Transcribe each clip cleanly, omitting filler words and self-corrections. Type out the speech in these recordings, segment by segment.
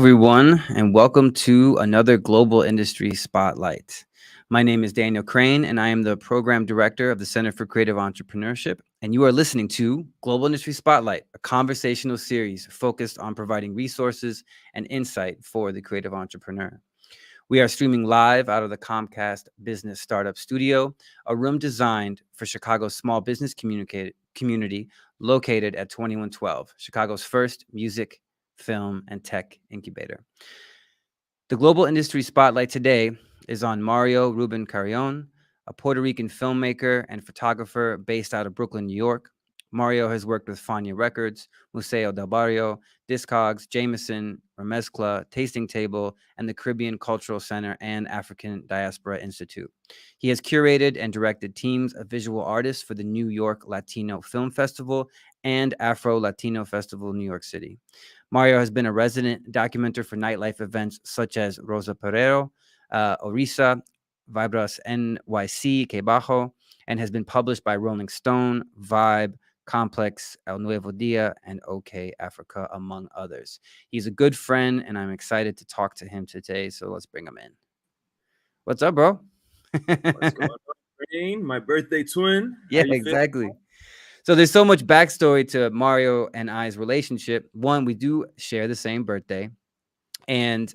everyone, and welcome to another Global Industry Spotlight. My name is Daniel Crane, and I am the Program Director of the Center for Creative Entrepreneurship. And you are listening to Global Industry Spotlight, a conversational series focused on providing resources and insight for the creative entrepreneur. We are streaming live out of the Comcast Business Startup Studio, a room designed for Chicago's small business community located at 2112, Chicago's first music, film, and tech incubator. The Global Industry Spotlight today is on Mario Rubén Carrión, a Puerto Rican filmmaker and photographer based out of Brooklyn, New York. Mario has worked with Fania Records, Museo del Barrio, Discogs, Jameson, Remezcla, Tasting Table, and the Caribbean Cultural Center and African Diaspora Institute. He has curated and directed teams of visual artists for the New York Latino Film Festival and Afro Latino Festival in New York City. Mario has been a resident documenter for nightlife events such as Rosa Perreo, Oriza, Vibras NYC, Bajo, and has been published by Rolling Stone, Vibe, Complex, El Nuevo Dia, and OK Africa, among others. He's a good friend, and I'm excited to talk to him today, so let's bring him in. What's up, bro? What's going on, Rain? My birthday twin. Yeah, exactly. So there's so much backstory to Mario and I's relationship. One, we do share the same birthday. And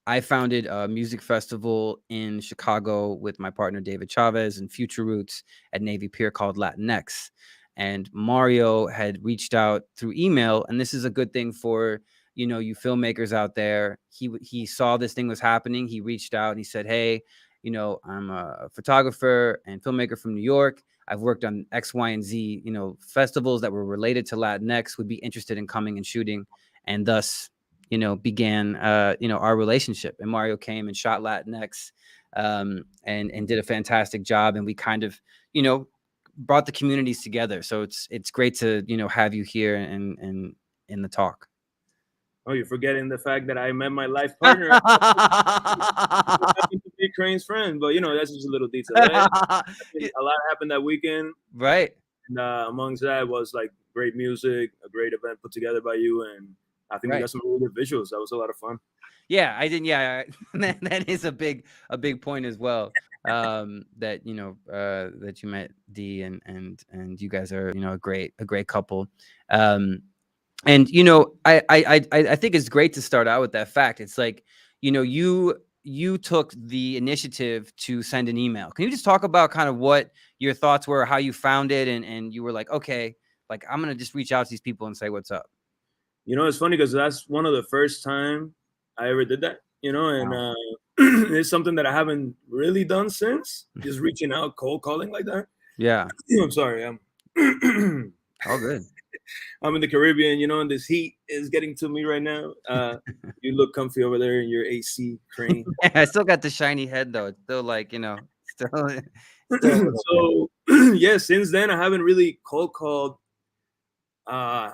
I founded a music festival in Chicago with my partner, David Chavez, and Future Roots at Navy Pier called Latinx. And Mario had reached out through email, and this is a good thing for, you filmmakers out there. He saw this thing was happening. He reached out and he said, hey, I'm a photographer and filmmaker from New York. I've worked on X, Y, and Z, festivals that were related to Latinx, would be interested in coming and shooting. And thus, began, our relationship. And Mario came and shot Latinx and did a fantastic job. And we kind of, brought the communities together. So it's great to, have you here and in the talk. Oh, you're forgetting the fact that I met my life partner. I happened to be Crane's friend, but that's just a little detail, right? A lot happened that weekend, right? And amongst that was like great music, a great event put together by you, and I think we got some really good visuals. That was a lot of fun. Yeah, I didn't. Yeah, that is a big point as well. That that you met D and you guys are a great couple. And I think it's great to start out with that fact. It's like you took the initiative to send an email. Can you just talk about kind of what your thoughts were, how you found it, and you were like, okay, like I'm gonna just reach out to these people and say what's up. It's funny because that's one of the first time I ever did that. And Wow. it's something that I haven't really done since. Just reaching out, cold calling like that. Yeah. I'm sorry. All good. I'm in the Caribbean, and this heat is getting to me right now. You look comfy over there in your AC, Crane. I still got the shiny head though. It's still like, still. So yeah, since then I haven't really cold called.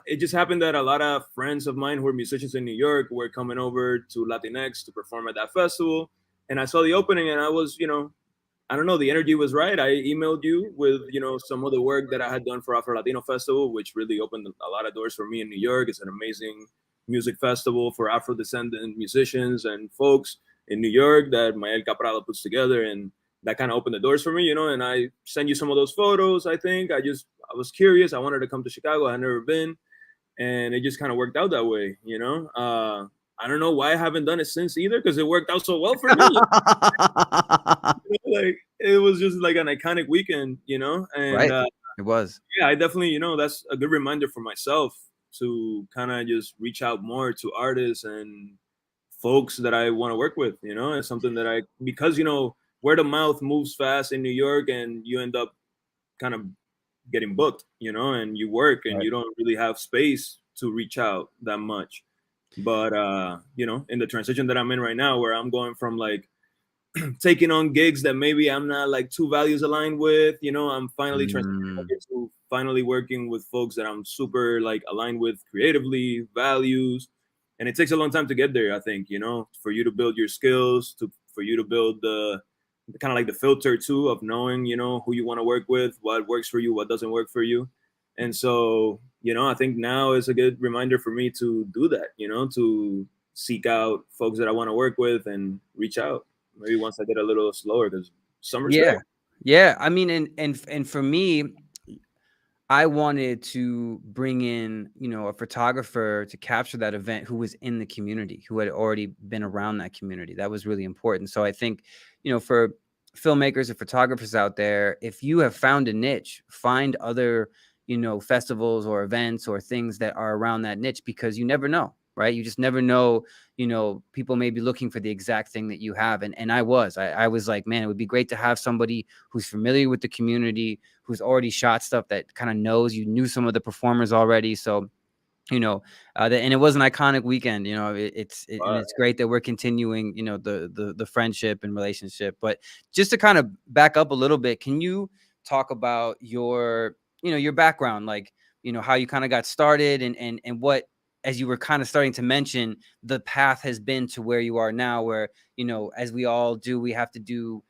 It just happened that a lot of friends of mine who are musicians in New York were coming over to Latinx to perform at that festival. And I saw the opening and I was, I don't know, the energy was right. I emailed you with, some of the work that I had done for Afro Latino Festival, which really opened a lot of doors for me in New York. It's an amazing music festival for Afro-descendant musicians and folks in New York that Mael Caprado puts together. And that kind of opened the doors for me, and I sent you some of those photos. I think I was curious. I wanted to come to Chicago. I had never been. And it just kind of worked out that way, I don't know why I haven't done it since either, because it worked out so well for me. Like it was just like an iconic weekend, and right. It was. Yeah, I definitely, that's a good reminder for myself to kind of just reach out more to artists and folks that I want to work with. It's something that because word of mouth moves fast in New York, and you end up kind of getting booked, and you work and you don't really have space to reach out that much. But in the transition that I'm in right now, where I'm going from like taking on gigs that maybe I'm not like two values aligned with, I'm finally transitioning to finally working with folks that I'm super like aligned with creatively, values. And it takes a long time to get there, I think, for you to build your skills, for you to build the kind of like the filter too of knowing, who you want to work with, what works for you, what doesn't work for you. And so, I think now is a good reminder for me to do that, to seek out folks that I want to work with and reach out. Maybe once I get a little slower because summer's Yeah. there. Yeah. I mean, and for me, I wanted to bring in, a photographer to capture that event who was in the community, who had already been around that community. That was really important. So I think, for filmmakers and photographers out there, if you have found a niche, find other, festivals or events or things that are around that niche, because you never know, right? You just never know, people may be looking for the exact thing that you have. And I was like, man, it would be great to have somebody who's familiar with the community, who's already shot stuff, that kind of knows, you knew some of the performers already. So, and it was an iconic weekend, and it's great that we're continuing, the friendship and relationship. But just to kind of back up a little bit, can you talk about your, your background, like, how you kind of got started and what, as you were kind of starting to mention, the path has been to where you are now, where, as we all do, we have to do,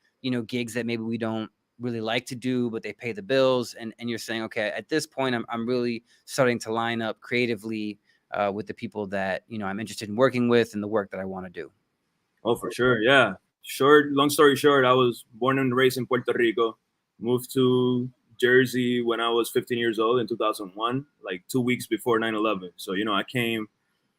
gigs that maybe we don't really like to do, but they pay the bills. And you're saying, okay, at this point, I'm really starting to line up creatively with the people that, I'm interested in working with and the work that I want to do. Oh, for sure. Yeah. Long story short, I was born and raised in Puerto Rico, moved to Jersey when I was 15 years old in 2001, like 2 weeks before 9/11. So, I came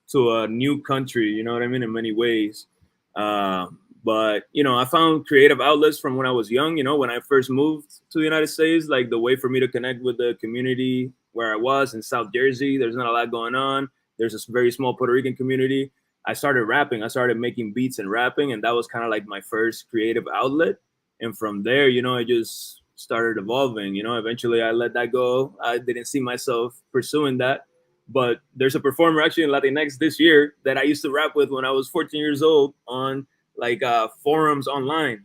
to a new country, you know what I mean, in many ways. But, I found creative outlets from when I was young, when I first moved to the United States, like the way for me to connect with the community where I was in South Jersey. There's not a lot going on. There's a very small Puerto Rican community. I started rapping. I started making beats and rapping, and that was kind of like my first creative outlet. And from there, it just started evolving. Eventually I let that go. I didn't see myself pursuing that. But there's a performer actually in Latinx this year that I used to rap with when I was 14 years old on like forums online.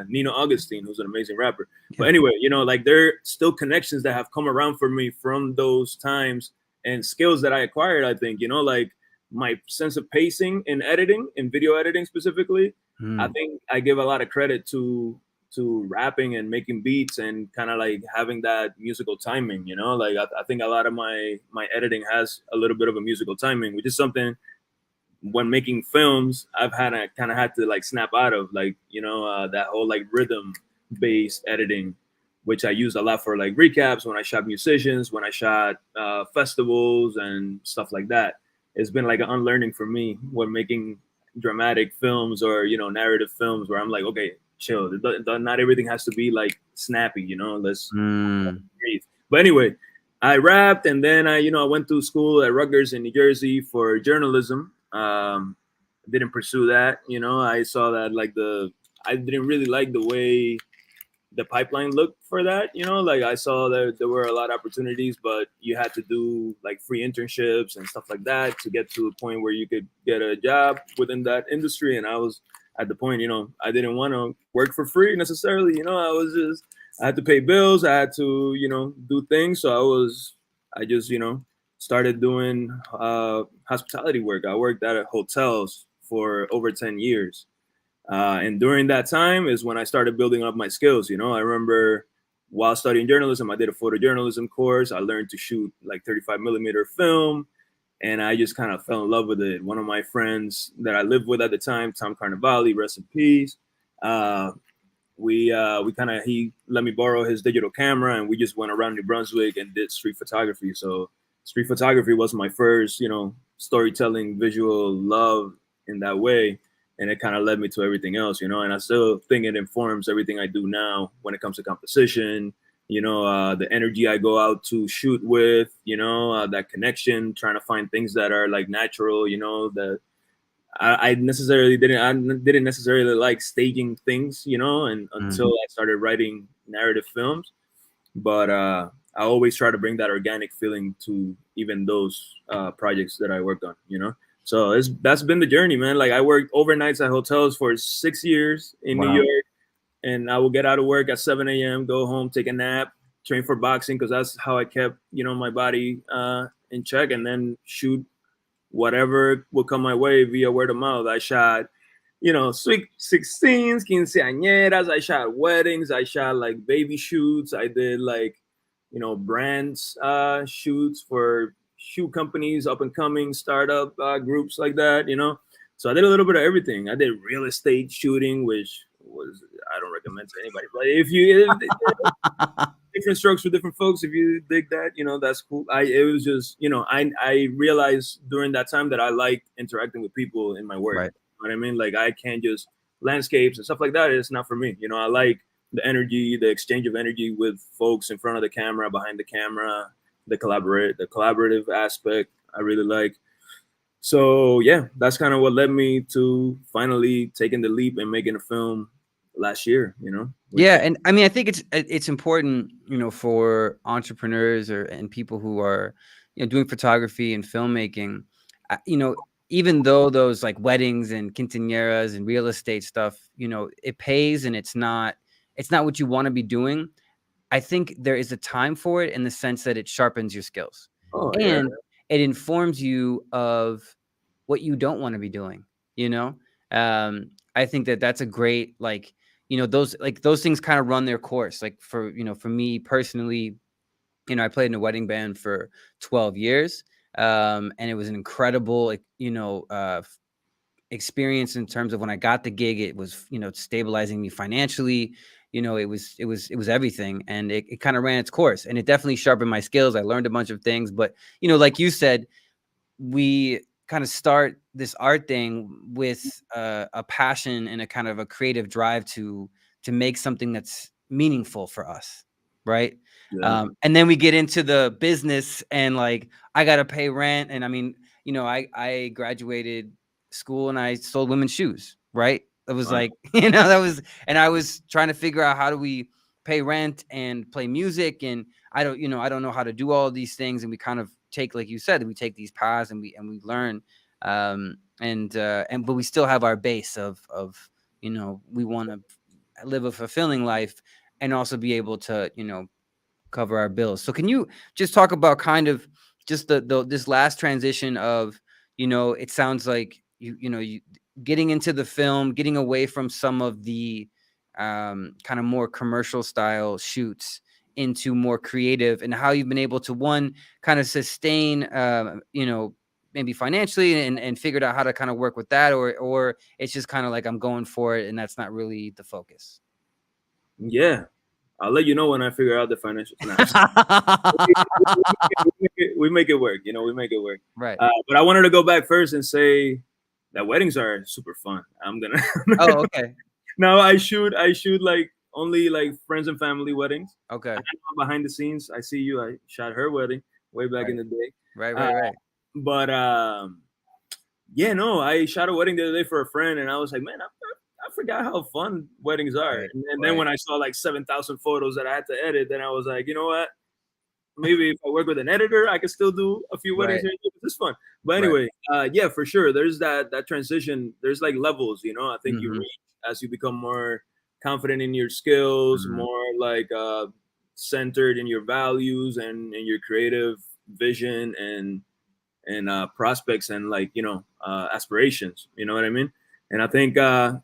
Nino Augustine, who's an amazing rapper. Yeah. But anyway, like there are still connections that have come around for me from those times and skills that I acquired. I think, like my sense of pacing in editing, in video editing specifically. I think I give a lot of credit to rapping and making beats and kind of like having that musical timing, like I think a lot of my editing has a little bit of a musical timing, which is something when making films I've had to like snap out of, like, that whole like rhythm based editing, which I used a lot for like recaps when I shot musicians, when I shot festivals and stuff like that. It's been like an unlearning for me when making dramatic films or, narrative films where I'm like, okay, chill. Not everything has to be like snappy, let's breathe. But anyway, I rapped, and then I went to school at Rutgers in New Jersey for journalism. Didn't pursue that. I saw that like I didn't really like the way the pipeline looked for that. Like I saw that there were a lot of opportunities, but you had to do like free internships and stuff like that to get to a point where you could get a job within that industry. And I was at the point, I didn't want to work for free necessarily. I had to pay bills. I had to, do things. So I just, started doing hospitality work. I worked at hotels for over 10 years. And during that time is when I started building up my skills. I remember while studying journalism, I did a photojournalism course. I learned to shoot like 35 millimeter film, and I just kind of fell in love with it. One of my friends that I lived with at the time, Tom Carnevale, rest in peace. He let me borrow his digital camera, and we just went around New Brunswick and did street photography. So street photography was my first, storytelling, visual love in that way. And it kind of led me to everything else, and I still think it informs everything I do now when it comes to composition, the energy I go out to shoot with, that connection, trying to find things that are like natural, that I didn't necessarily like staging things, and until I started writing narrative films. But I always try to bring that organic feeling to even those projects that I worked on, So that's been the journey, man. Like I worked overnights at hotels for 6 years in New York, and I will get out of work at 7 a.m., go home, take a nap, train for boxing because that's how I kept, my body in check, and then shoot whatever would come my way via word of mouth. I shot, sweet 16s, quinceañeras. I shot weddings. I shot like baby shoots. I did like, brands shoots for shoe companies, up and coming startup groups like that, So I did a little bit of everything. I did real estate shooting, which was, I don't recommend to anybody. But if you different strokes for different folks, if you dig that, that's cool. It was just, I realized during that time that I like interacting with people in my work. Right. You know what I mean? Like I can't just landscapes and stuff like that. It's not for me. I like the energy, the exchange of energy with folks in front of the camera, behind the camera, the collaborative aspect. I really like. So yeah, that's kind of what led me to finally taking the leap and making a film last year. Yeah, and I mean, I think it's important, for entrepreneurs and people who are, doing photography and filmmaking, even though those like weddings and quinceañeras and real estate stuff, it pays and it's not what you want to be doing. I think there is a time for it in the sense that it sharpens your skills, and it informs you of what you don't want to be doing. I think that's a great, like, those things kind of run their course. Like for me personally, I played in a wedding band for 12 years. And it was an incredible, experience in terms of when I got the gig. It was, stabilizing me financially. It was everything, and it kind of ran its course, and it definitely sharpened my skills. I learned a bunch of things, but like you said, we kind of start this art thing with a passion and a kind of a creative drive to make something that's meaningful for us, right? Yeah. And then we get into the business, and like I gotta pay rent, and I mean, I graduated school and I sold women's shoes, right? It was like, that was, and I was trying to figure out how do we pay rent and play music, and I don't know how to do all of these things, and we kind of take, like you said, we take these paths and we learn, but we still have our base of we want to live a fulfilling life and also be able to cover our bills. So can you just talk about kind of just this last transition of it sounds like you getting into the film, getting away from some of the kind of more commercial style shoots into more creative, and how you've been able to kind of sustain maybe financially and figured out how to kind of work with that, or it's just kind of like I'm going for it and that's not really the focus. Yeah, I'll let you know when I figure out the financial snaps. we make it work, we make it work. Right. But I wanted to go back first and say that weddings are super fun. Oh, okay. No, I shoot like only like friends and family weddings. Okay. Behind the scenes, I see you. I shot her wedding way back in the day. Right. But yeah, no, I shot a wedding the other day for a friend, and I was like, man, I forgot how fun weddings are. Right, and then when I saw like 7,000 photos that I had to edit, then I was like, you know what? Maybe if I work with an editor, I could still do a few weddings here. This is fun. But anyway, yeah, for sure. There's that transition. There's like levels, I think you reach as you become more confident in your skills, more like centered in your values and in your creative vision and prospects and like, aspirations. You know what I mean? And I think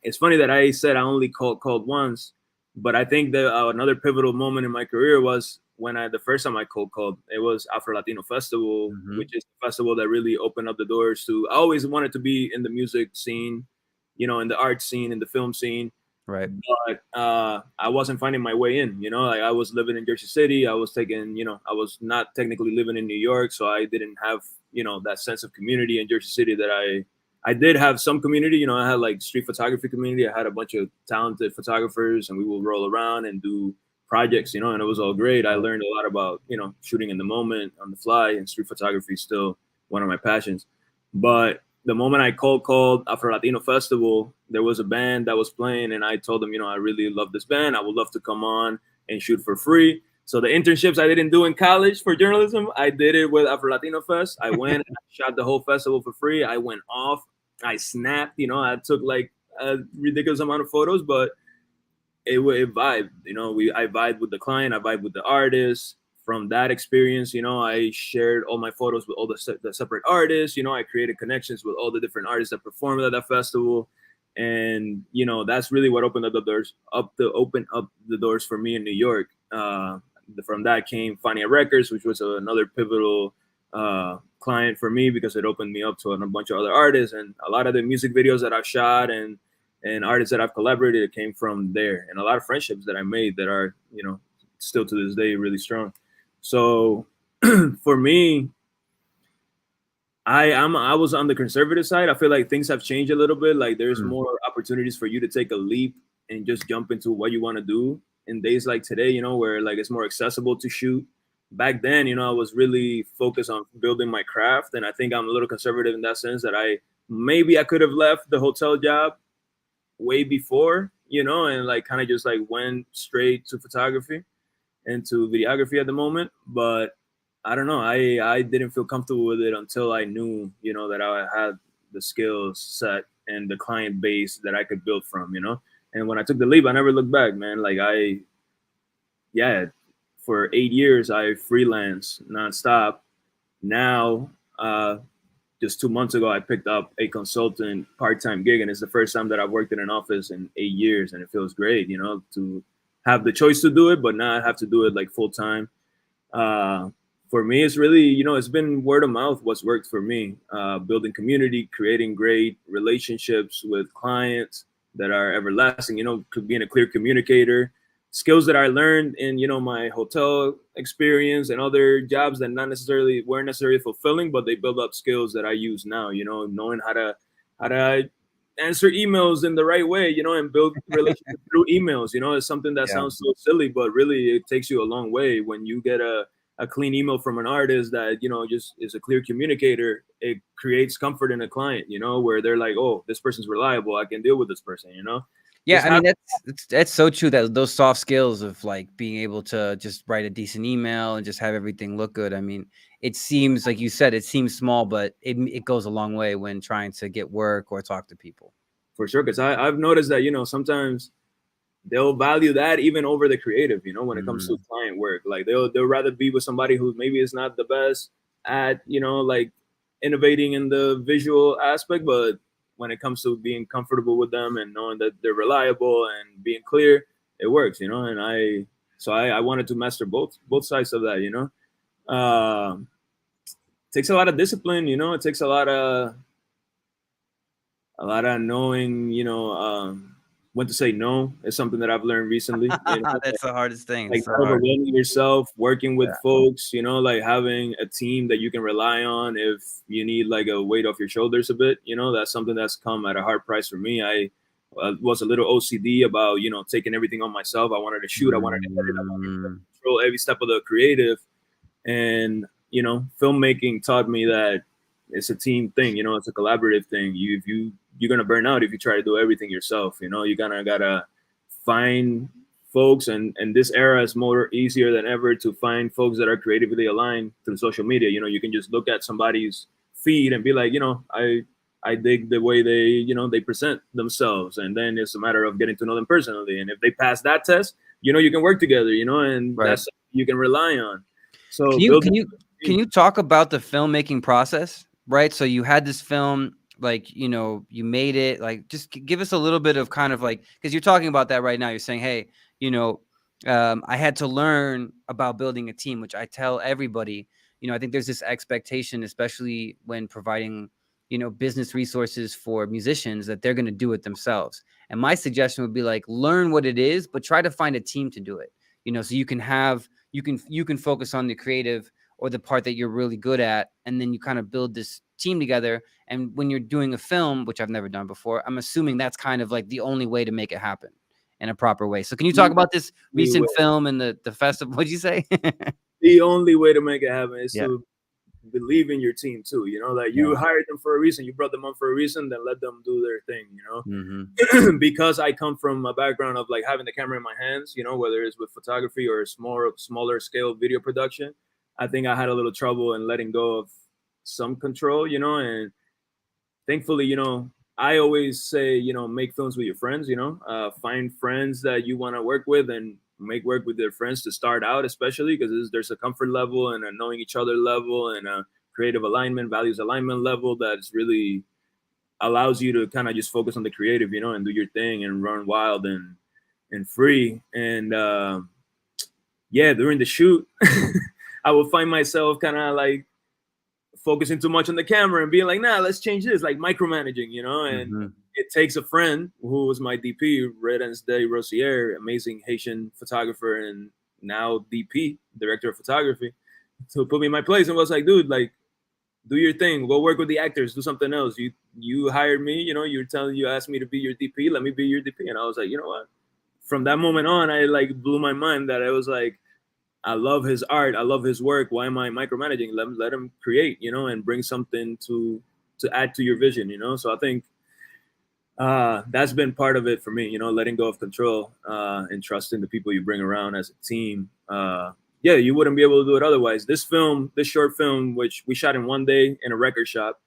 it's funny that I said I only called once, but I think that another pivotal moment in my career was when the first time I called. It was Afro Latino Festival, which is a festival that really opened up the doors to. I always wanted to be in the music scene, in the art scene, in the film scene. Right. But I wasn't finding my way in. Like I was living in Jersey City. I was I was not technically living in New York, so I didn't have that sense of community in Jersey City that I did have some community. I had like street photography community. I had a bunch of talented photographers, and we would roll around and do projects, and it was all great. I learned a lot about, shooting in the moment, on the fly, and street photography is still one of my passions. But the moment I called Afro Latino Festival, there was a band that was playing, and I told them, I really love this band. I would love to come on and shoot for free. So the internships I didn't do in college for journalism, I did it with Afro Latino Fest. I went and shot the whole festival for free. I went off. I snapped. I took like a ridiculous amount of photos, but it vibed. I vibed with the client. I vibed with the artist. From that experience, I shared all my photos with all the separate artists. I created connections with all the different artists that performed at that festival, and that's really what opened up the doors for me in New York. From that came Fania Records, which was another pivotal client for me because it opened me up to a bunch of other artists, and a lot of the music videos that I've shot and artists that I've collaborated came from there, and a lot of friendships that I made that are, you know, still to this day really strong. So for me, I was on the conservative side. I feel like things have changed a little bit. Like there's more opportunities for you to take a leap and just jump into what you want to do in days like today, you know, where like it's more accessible to shoot. Back then, you know, I was really focused on building my craft, and I think I'm a little conservative in that sense that I could have left the hotel job way before, you know, and like kind of just like went straight to photography and to videography at the moment. But I don't know, I didn't feel comfortable with it until I knew, you know, that I had the skills set and the client base that I could build from, you know. And when I took the leap, I never looked back, man. Like for 8 years I freelance nonstop. Now, just 2 months ago, I picked up a consultant part-time gig, and it's the first time that I've worked in an office in 8 years, and it feels great, you know, to have the choice to do it, but not have to do it like full time. For me, it's really, you know, it's been word of mouth what's worked for me. Building community, creating great relationships with clients that are everlasting, you know, being a clear communicator, skills that I learned in, you know, my hotel experience and other jobs that weren't necessarily fulfilling, but they build up skills that I use now, you know, knowing how to answer emails in the right way, you know, and build relationships through emails. You know, it's something that sounds so silly, but really it takes you a long way when you get a clean email from an artist that, you know, just is a clear communicator. It creates comfort in a client, you know, where they're like, oh, this person's reliable, I can deal with this person, you know. Yeah, I mean that's so true, that those soft skills of like being able to just write a decent email and just have everything look good. I mean, it seems like you said, it seems small, but it goes a long way when trying to get work or talk to people. For sure, because I've noticed that, you know, sometimes they'll value that even over the creative, you know, when it comes to client work. Like they'll rather be with somebody who maybe is not the best at, you know, like innovating in the visual aspect, but when it comes to being comfortable with them and knowing that they're reliable and being clear, it works, you know. And I wanted to master both sides of that, you know. Takes a lot of discipline, you know. It takes a lot of knowing, you know, when to say no is something that I've learned recently. You know? That's the hardest thing. Like overwhelming yourself, working with folks, you know, like having a team that you can rely on if you need like a weight off your shoulders a bit. You know, that's something that's come at a hard price for me. I was a little OCD about, you know, taking everything on myself. I wanted to shoot, I wanted to edit, I wanted to control every step of the creative. And, you know, filmmaking taught me that it's a team thing, you know, it's a collaborative thing. You're gonna burn out if you try to do everything yourself. You know, you gotta find folks, and this era is more easier than ever to find folks that are creatively aligned through social media. You know, you can just look at somebody's feed and be like, you know, I dig the way they, you know, they present themselves, and then it's a matter of getting to know them personally. And if they pass that test, you know, you can work together, you know, and that's something you can rely on. So can you talk about the filmmaking process? Right. So you had this film, like, you know, you made it, like, just give us a little bit of kind of like, because you're talking about that right now. You're saying, hey, you know, I had to learn about building a team, which I tell everybody. You know, I think there's this expectation, especially when providing, you know, business resources for musicians, that they're going to do it themselves. And my suggestion would be like, learn what it is, but try to find a team to do it, you know, so you can focus on the creative or the part that you're really good at, and then you kind of build this team together. And when you're doing a film, which I've never done before, I'm assuming that's kind of like the only way to make it happen in a proper way. So can you talk about this recent film and the festival? What'd you say? The only way to make it happen is to believe in your team too. You know, like you hired them for a reason, you brought them on for a reason, then let them do their thing, you know. Because I come from a background of like having the camera in my hands, you know, whether it's with photography or smaller scale video production, I think I had a little trouble in letting go of some control, you know. And thankfully, you know, I always say, you know, make films with your friends, you know, find friends that you want to work with and make work with their friends to start out, especially because there's a comfort level and a knowing each other level and a creative alignment, values alignment level that's really allows you to kind of just focus on the creative, you know, and do your thing and run wild and free. And during the shoot, I would find myself kind of like focusing too much on the camera and being like, nah, let's change this, like micromanaging, you know. And it takes a friend who was my DP, Redens de Rosier, amazing Haitian photographer and now DP, director of photography, to put me in my place and was like, dude, like, do your thing, go work with the actors, do something else. You hired me, you know, you asked me to be your DP, let me be your DP. And I was like, you know what? From that moment on, I like blew my mind that I was like, I love his art, I love his work. Why am I micromanaging? Let him create, you know, and bring something to add to your vision, you know. So I think that's been part of it for me, you know, letting go of control and trusting the people you bring around as a team. Yeah, you wouldn't be able to do it otherwise. This short film, which we shot in one day in a record shop.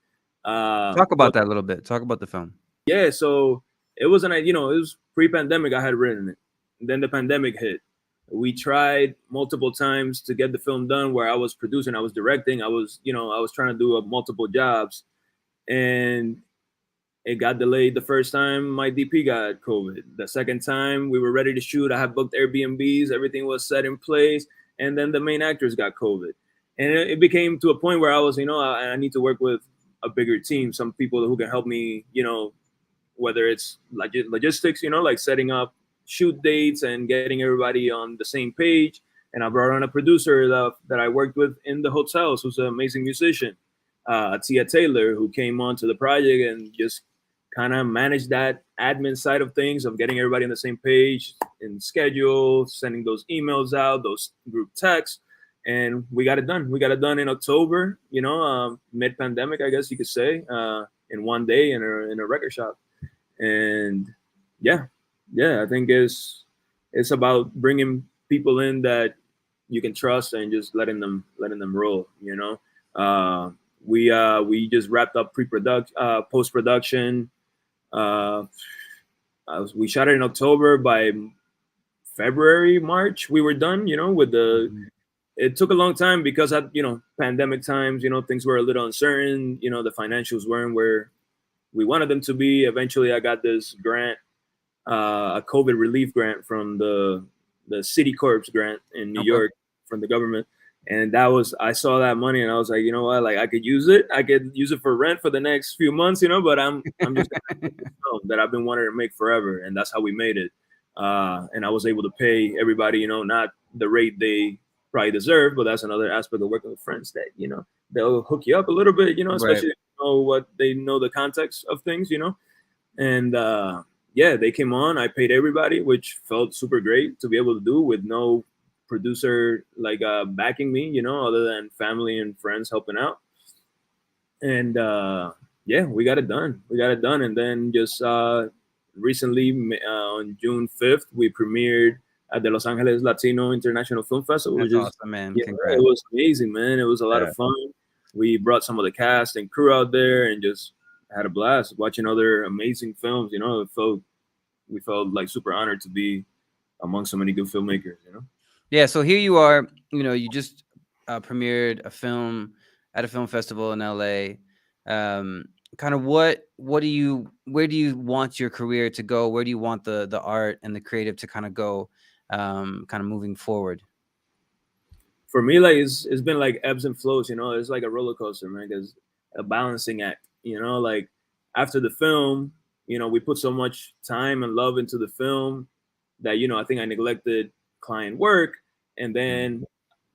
Talk about that a little bit. Talk about the film. Yeah, so it wasn't, you know, it was pre-pandemic. I had written it. And then the pandemic hit. We tried multiple times to get the film done where I was producing, I was directing, I was trying to do multiple jobs. And it got delayed the first time. My DP got COVID. The second time we were ready to shoot, I had booked Airbnbs, everything was set in place. And then the main actors got COVID. And it became to a point where I was, you know, I need to work with a bigger team, some people who can help me, you know, whether it's logistics, you know, like setting up shoot dates and getting everybody on the same page. And I brought on a producer that I worked with in the hotels, who's an amazing musician, Tia Taylor, who came onto the project and just kind of managed that admin side of things of getting everybody on the same page and schedule, sending those emails out, those group texts. And we got it done. We got it done in October, you know, mid-pandemic, I guess you could say, in one day in a record shop. And yeah, I think it's about bringing people in that you can trust and just letting them roll, you know. We just wrapped up post-production. We shot it in October. By February, March, we were done, you know, with it took a long time because of, you know, pandemic times, you know, things were a little uncertain, you know, the financials weren't where we wanted them to be. Eventually I got this grant, a COVID relief grant from the City Corps grant in New York from the government. And I saw that money and I was like, you know what, like I could use it for rent for the next few months, you know, but I'm just that I've been wanting to make forever. And that's how we made it. And I was able to pay everybody, you know, not the rate they probably deserve, but that's another aspect of working with friends that, you know, they'll hook you up a little bit, you know, especially if you know what they know the context of things, you know. And yeah, they came on, I paid everybody, which felt super great to be able to do with no producer like backing me, you know, other than family and friends helping out. And yeah, we got it done. And then just recently on June 5th, we premiered at the Los Angeles Latino International Film Festival. That's awesome, man. Yeah, it was amazing, man. It was a lot of fun. We brought some of the cast and crew out there and just had a blast watching other amazing films. You know, we felt like super honored to be among so many good filmmakers, you know? Yeah. So here you are, you know, you just premiered a film at a film festival in LA. Kind of where do you want your career to go? Where do you want the art and the creative to kind of go, kind of moving forward? For me, like it's been like ebbs and flows, you know. It's like a roller coaster, man. Because a balancing act, you know. Like after the film, you know, we put so much time and love into the film that, you know, I think I neglected client work. And then,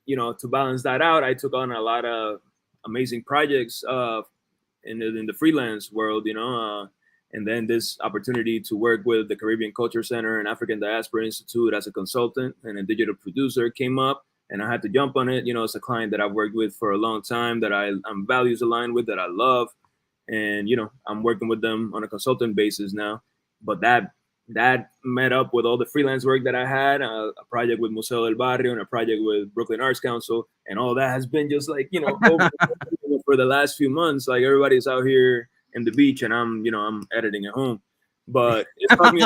you know, to balance that out, I took on a lot of amazing projects in the freelance world, you know. And then this opportunity to work with the Caribbean Culture Center and African Diaspora Institute as a consultant and a digital producer came up. And I had to jump on it. You know, it's a client that I've worked with for a long time, that I'm values aligned with, that I love. And, you know, I'm working with them on a consultant basis now. But that met up with all the freelance work that I had, a project with Museo del Barrio and a project with Brooklyn Arts Council. And all that has been just like, you know, over for the last few months. Like everybody's out here in the beach and I'm editing at home. But it's taught me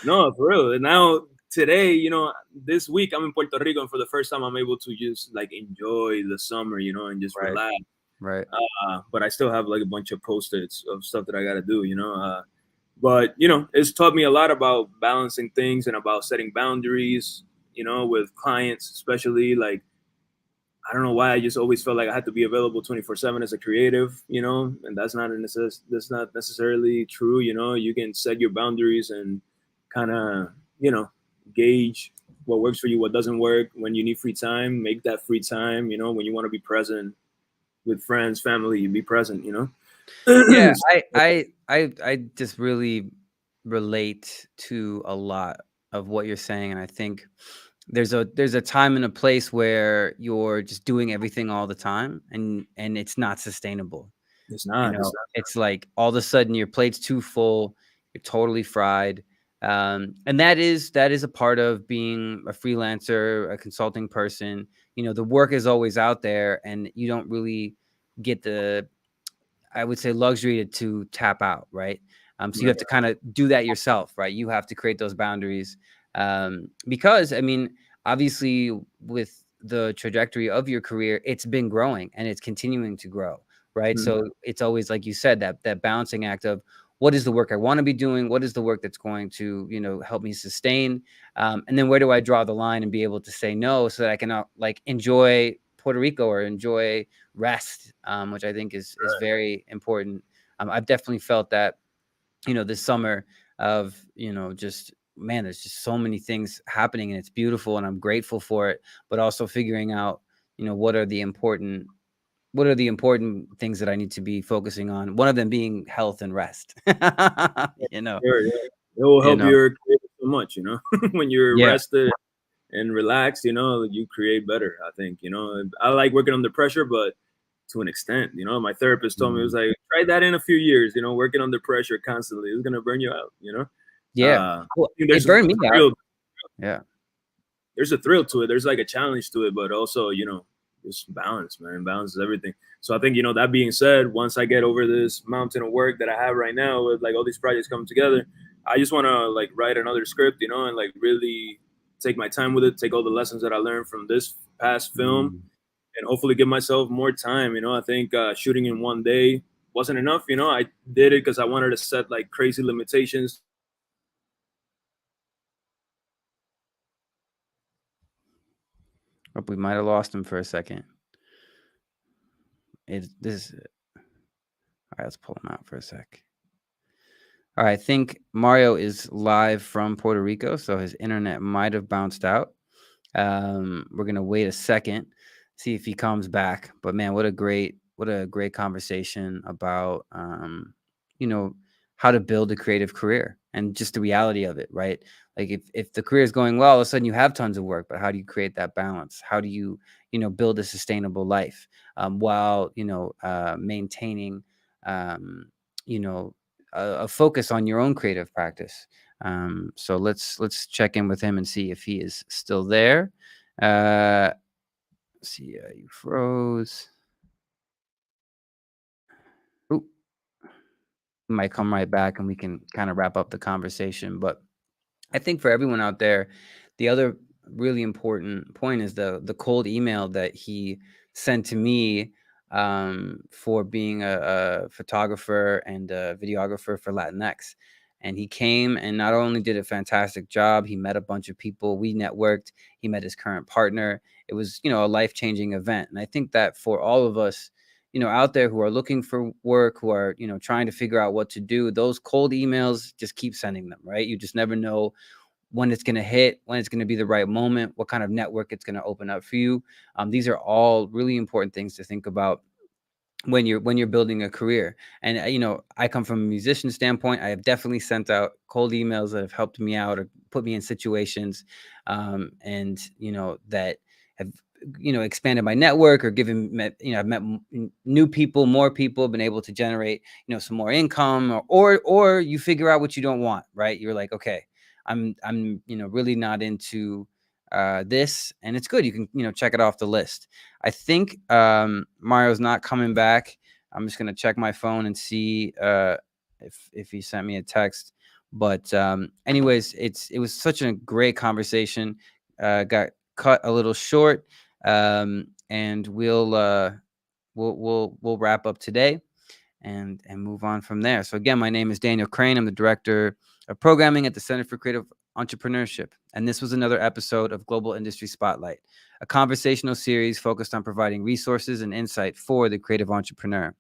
no, for real. And now today, you know, this week I'm in Puerto Rico, and for the first time I'm able to just like enjoy the summer, you know, and just relax. Right. But I still have like a bunch of post-its of stuff that I got to do, you know. But, you know, it's taught me a lot about balancing things and about setting boundaries, you know, with clients, especially like I don't know why I just always felt like I had to be available 24/7 as a creative, and that's not necessarily true. You can set your boundaries and kind of, gauge what works for you, what doesn't work. When you need free time, make that free time. When you want to be present with friends, family, you be present. Yeah, I just really relate to a lot of what you're saying, and I think there's a time and a place where you're just doing everything all the time, and it's not sustainable. It's not. It's not. It's like all of a sudden your plate's too full, you're totally fried. And that is a part of being a freelancer, a consulting person. The work is always out there, and you don't really get the, I would say, luxury to tap out, right? So you have to kind of do that yourself, right? You have to create those boundaries, because, I mean, obviously, with the trajectory of your career, it's been growing and it's continuing to grow, right? Mhm. So it's always, like you said, that balancing act of what is the work I want to be doing, what is the work that's going to help me sustain, and then where do I draw the line and be able to say no so that I can like enjoy Puerto Rico or enjoy rest, which I think is very important. I've definitely felt that, this summer of, just, man, there's just so many things happening and it's beautiful and I'm grateful for it, but also figuring out, what are the important things that I need to be focusing on. One of them being health and rest. Sure, yeah. It will you help know, your creative so much, when you're yeah. rested and relaxed, you create better. I think, I like working under pressure, but to an extent, my therapist told me, it was like, try that in a few years, working under pressure constantly is going to burn you out. Yeah. Well, it There's a burned me out. thrill. Yeah. There's a thrill to it. There's like a challenge to it, but also, just balance, man. Balance is everything. So I think, that being said, once I get over this mountain of work that I have right now with like all these projects coming together, I just want to like write another script, and like really take my time with it, take all the lessons that I learned from this past film, and hopefully give myself more time. I think shooting in one day wasn't enough. I did it because I wanted to set like crazy limitations. Oh, we might have lost him for a second. All right, let's pull him out for a sec. All right, I think Mario is live from Puerto Rico, so his internet might have bounced out. We're gonna wait a second, see if he comes back. But man, what a great conversation about how to build a creative career and just the reality of it, right? Like if the career is going well, all of a sudden you have tons of work, but how do you create that balance? How do you build a sustainable life, while maintaining you know a focus on your own creative practice. So let's check in with him and see if he is still there. Let's see, you froze. Ooh, he might come right back and we can kind of wrap up the conversation. But I think for everyone out there, the other really important point is the cold email that he sent to me, for being a photographer and a videographer for Latinx. And he came and not only did a fantastic job, he met a bunch of people. We networked. He met his current partner. It was, a life-changing event. And I think that for all of us, out there who are looking for work, who are, trying to figure out what to do, those cold emails, just keep sending them, right? You just never know when it's going to hit, when it's going to be the right moment, what kind of network it's going to open up for you. These are all really important things to think about when you're building a career. And I come from a musician standpoint. I have definitely sent out cold emails that have helped me out or put me in situations, and that have expanded my network or I've met new people, more people, been able to generate some more income, or you figure out what you don't want, right? You're like, okay, I'm really not into this, and it's good. You can check it off the list. I think Mario's not coming back. I'm just gonna check my phone and see if he sent me a text. But anyways, it was such a great conversation. Got cut a little short, and we'll wrap up today and move on from there. So again, my name is Daniel Crane. I'm the director of programming at the Center for Creative entrepreneurship. And this was another episode of Global Industry Spotlight, a conversational series focused on providing resources and insight for the creative entrepreneur.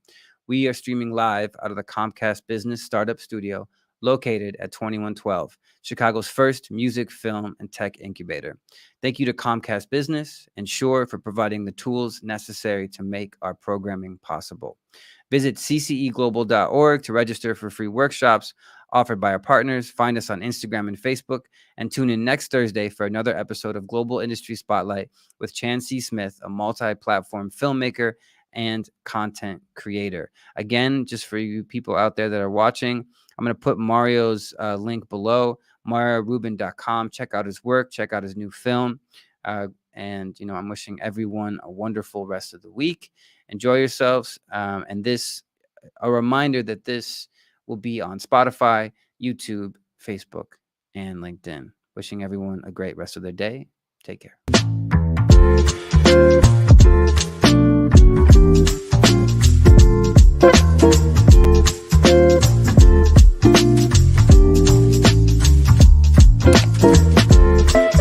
We are streaming live out of the Comcast Business Startup Studio located at 2112, Chicago's first music, film, and tech incubator. Thank you to Comcast Business and Shure for providing the tools necessary to make our programming possible. Visit cceglobal.org to register for free workshops offered by our partners. Find us on Instagram and Facebook, and tune in next Thursday for another episode of Global Industry Spotlight with Chan C. Smith, a multi-platform filmmaker and content creator. Again, just for you people out there that are watching, I'm going to put Mario's link below, MarioRubin.com. Check out his work, check out his new film. And, I'm wishing everyone a wonderful rest of the week. Enjoy yourselves. And a reminder that this will be on Spotify, YouTube, Facebook, and LinkedIn. Wishing everyone a great rest of their day. Take care.